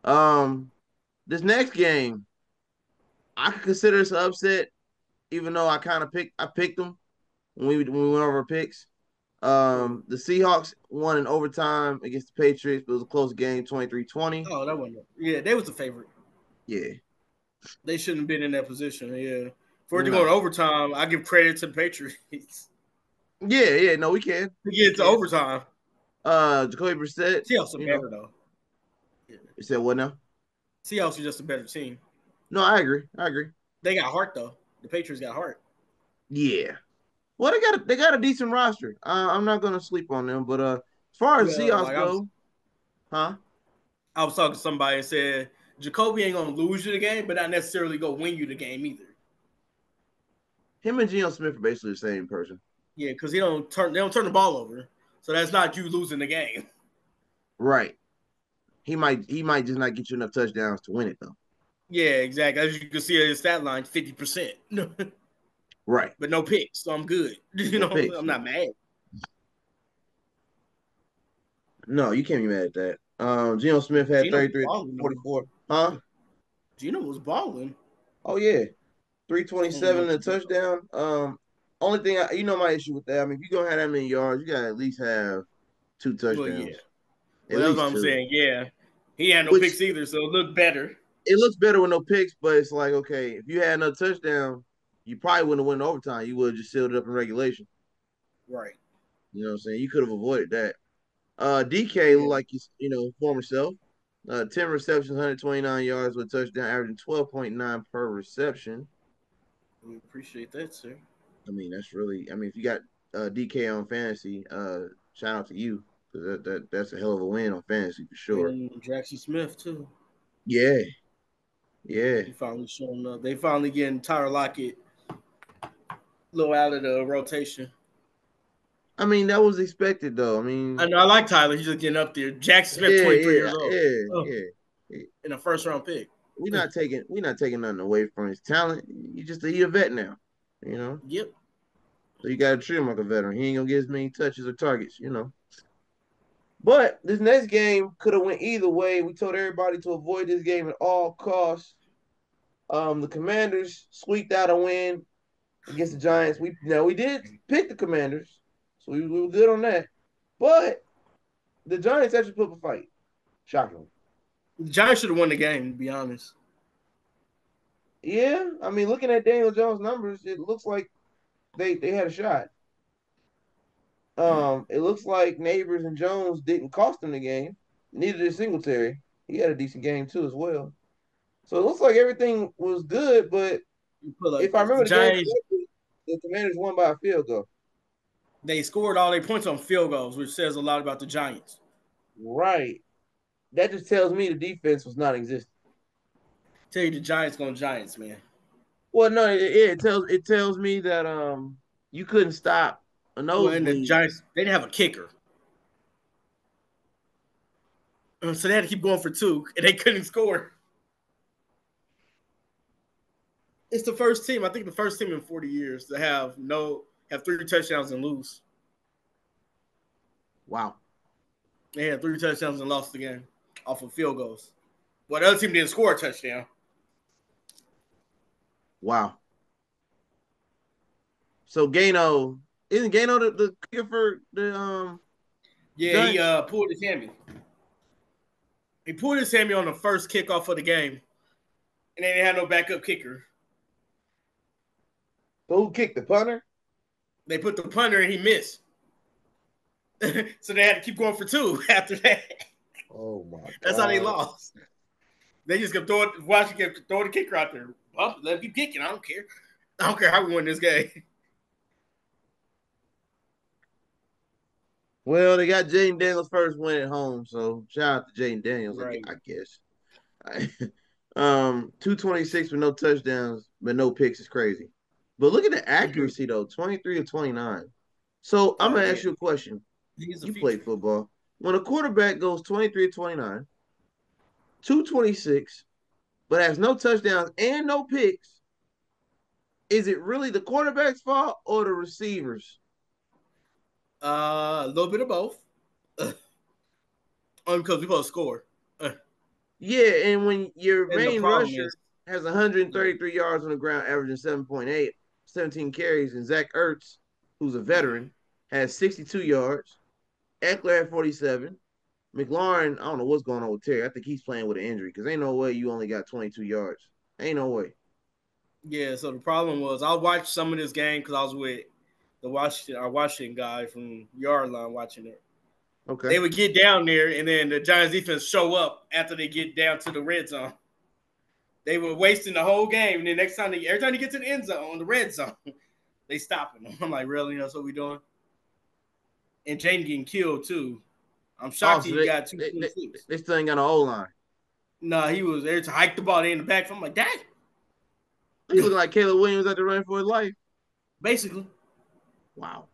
Um, this next game, I could consider this an upset, even though I picked them when we went over our picks. Cool. The Seahawks won in overtime against the Patriots, but it was a close game, 23-20. Oh, that wasn't. Yeah, they was the favorite. Yeah. They shouldn't have been in that position. Yeah. For it to go in No. overtime, I give credit to the Patriots Yeah, yeah, no, we can. to We get to can. overtime. Jacoby Brissett, Seahawks are you know, better though. Yeah. you said what now? Seahawks are just a better team. No, I agree. I agree. They got heart though. The Patriots got heart. Yeah. Well, they got a decent roster. I'm not gonna sleep on them, but as far as Well, Seahawks like go, huh? I was talking to somebody and said Jacoby ain't gonna lose you the game, but not necessarily go win you the game either. Him and Geno Smith are basically the same person. Yeah, because they don't turn the ball over. So that's not you losing the game. Right. He might just not get you enough touchdowns to win it though. Yeah, exactly. As you can see in his stat line, 50%. Right. But no picks, so I'm good. No picks. I'm not mad. No, you can't be mad at that. Geno Smith had Gino was 33 balling though. 44. Huh? Gino was balling. Oh yeah. I don't know 327 and what a you think about. touchdown. Only thing my issue with that. I mean, if you're gonna have that many yards, you gotta at least have two Well, yeah. touchdowns. At Well, that's what least I'm two. saying. Yeah, he had no Which picks either, so it looked better. it looks better with no picks, but it's like, okay, if you had another touchdown, you probably wouldn't have won overtime. You would have just sealed it up in regulation. Right. You know what I'm saying? You could have avoided that. DK looked Yeah. like his, former self. 10 receptions, 129 yards with a touchdown, averaging 12.9 per reception. We appreciate that, sir. I mean, that's really. I mean, if you got DK on fantasy, shout out to you because that's a hell of a win on fantasy for sure. And Jackson Smith too. Yeah, yeah. He finally showing up. They finally getting Tyler Lockett a little out of the rotation. I mean, that was expected though. I I mean, know I like Tyler. He's just getting up there. Jackson Smith, yeah, 23 yeah, years old. yeah, Oh, yeah. in a first round pick. We're not taking nothing away from his talent. He a vet now, you know. Yep. So you got to treat him like a veteran. He ain't gonna get as many touches or targets. But this next game could have went either way. We told everybody to avoid this game at all costs. The Commanders squeaked out a win against the Giants. We did pick the Commanders, so we were good on that. But the Giants actually put up a fight. Shockingly. The Giants should have won the game, to be honest. Yeah, I mean, looking at Daniel Jones' numbers, it looks like they had a shot. It looks like Neighbors and Jones didn't cost them the game. Neither did Singletary. He had a decent game too as well. So it looks like everything was good, but You put like if I this. The remember the game Giants, correctly, the Commanders won by a field goal. they scored all their points on field goals, which says a lot about the Giants. Right. That just tells me the defense was not existent. Tell you the Giants going Giants, man. Well, no, it tells me that you couldn't stop a Well, and the nosebleed. Giants, they didn't have a kicker. So they had to keep going for two, and they couldn't score. It's the first team, I think the first team in 40 years to have three touchdowns and lose. Wow. They had three touchdowns and lost the game off of field goals. Well, the other team didn't score a touchdown. Wow. So Gano isn't Gano the kicker for the Yeah, he Giants? pulled his hammy. He pulled his hammy on the first kickoff of the game, and they didn't have no backup kicker. So who kicked the punter? They put the punter and he missed. So they had to keep going for two after that. Oh my That's how they God. lost. They just kept Washington kept throwing the kicker out there. Well, let me kick it. I don't care. I don't care how we win this game. Well, they got Jaden Daniels first win at home, so shout out to Jaden Daniels, Right. I guess. 226 with no touchdowns, but no picks is crazy. But look at the accuracy though, 23 of 29. So I'm Oh gonna yeah. ask you a question. He's the You play future. football. When a quarterback goes 23 of 29, 226, but has no touchdowns and no picks, is it really the quarterback's fault or the receivers? A little bit of both. Only because we both score. Yeah, and when your And the main problem rusher is, has yeah, 133 yards on the ground, averaging 7.8, 17 carries, and Zach Ertz, who's a veteran, has 62 yards. Eckler had 47. McLaurin, I don't know what's going on with Terry. I think he's playing with an injury because ain't no way you only got 22 yards. Ain't no way. yeah. So the problem was, I watched some of this game because I was with our Washington guy from Yardline watching it. Okay. They would get down there, and then the Giants defense show up after they get down to the red zone. They were wasting the whole game, and then next time, every time they get to the end zone, the red zone, they stopping them. I'm like, really? That's what we doing? And Jaden getting killed too. I'm Oh, shocked so he they got they, they, 226. they still ain't got an O line. Nah, he was there to hike the ball in the back. I'm like, dang. He looking like Caleb Williams at the run for his life. Basically. Wow.